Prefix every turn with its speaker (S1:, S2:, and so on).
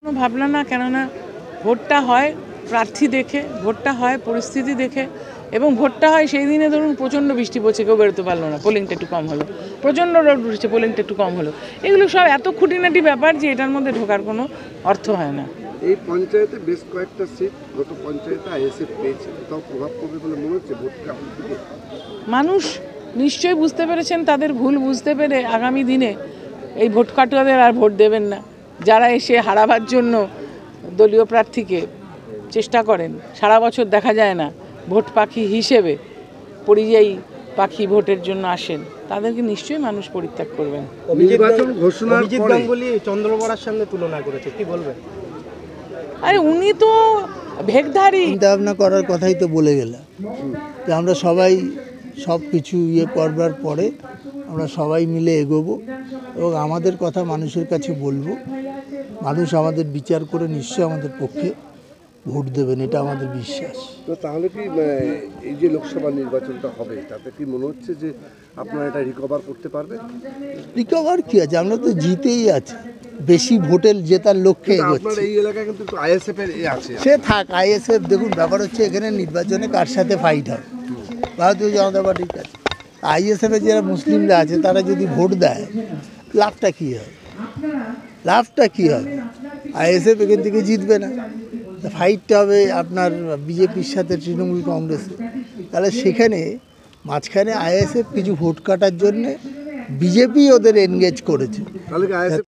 S1: কোনো ভাবনা না, কেননা ভোটটা হয় প্রার্থী দেখে, ভোটটা হয় পরিস্থিতি দেখে, এবং ভোটটা হয় সেই দিনে ধরুন প্রচণ্ড বৃষ্টি পড়ছে, কেউ বেরোতে পারলো না, পোলিংটা একটু কম হলো, প্রচণ্ড রোদ উঠেছে, পোলিংটা একটু কম হলো। এগুলো সব এত খুঁটিনাটি ব্যাপার যে এটার মধ্যে ঢোকার কোনো অর্থ হয় না।
S2: এই পঞ্চায়েতে বেশ কয়েকটা সিট গত পঞ্চায়েতে আইএসএফ পেয়েছে, তাও প্রভাব পড়বে বলে মনে হচ্ছে ভোট কাউন্ট থেকে।
S1: মানুষ নিশ্চয়ই বুঝতে পেরেছেন, তাদের ভুল বুঝতে পেরে আগামী দিনে এই ভোট কাটুয়াদের আর ভোট দেবেন না। যারা এসে হারাবার জন্য দলীয় প্রার্থীকে চেষ্টা করেন, সারা বছর দেখা যায় না, ভোট পাখি হিসেবে পরিযায়ী পাখি ভোটের জন্য আসেন, তাদেরকে নিশ্চয়ই মানুষ পরিত্যাগ করবেন।
S2: নির্বাচন ঘোষণার পরে
S3: গাঙ্গুলি চন্দ্রবড়ার সঙ্গে তুলনা করেছে, কি বলবেন?
S1: আরে উনি তো ভেগধারী।
S4: চিন্তা ভাবনা করার কথাই তো বলে গেলাম যে আমরা সবাই সব কিছু করবার পরে আমরা সবাই মিলে এগোবো এবং আমাদের কথা মানুষের কাছে বলবো। মানুষ আমাদের বিচার করে নিশ্চয়ই আমাদের পক্ষে ভোট দেবেন, এটা আমাদের বিশ্বাস।
S2: তো তাহলে কি এই যে লোকসভা নির্বাচনটা হবে তাতে কি মনে হচ্ছে যে আপনারা এটা রিকভার করতে পারবেন?
S4: রিকভার কি আছে, আমরা তো জিতেই আছি, বেশি ভোটের জেতার লক্ষ্যে
S2: আপনার
S4: এগোচ্ছি।
S2: এই এলাকায় কিন্তু আইএসএফ এর আছে।
S4: সে থাক, আইএসএফ দেখুন, ব্যাপার হচ্ছে এখানে নির্বাচনে কার সাথে ফাইট হয়। ভারতীয় জনতা পার্টির কাছে আইএসএফের যারা মুসলিমরা আছে তারা যদি ভোট দেয়, লাভটা কী হবে? লাভটা কী হবে? আইএসএফ এখান থেকে জিতবে না, ফাইটটা হবে আপনার বিজেপির সাথে তৃণমূল কংগ্রেসে। তাহলে সেখানে মাঝখানে আইএসএফ কিছু ভোট কাটার জন্যে বিজেপি ওদের এনগেজ করেছে।
S2: তাহলে কি আইএসএফ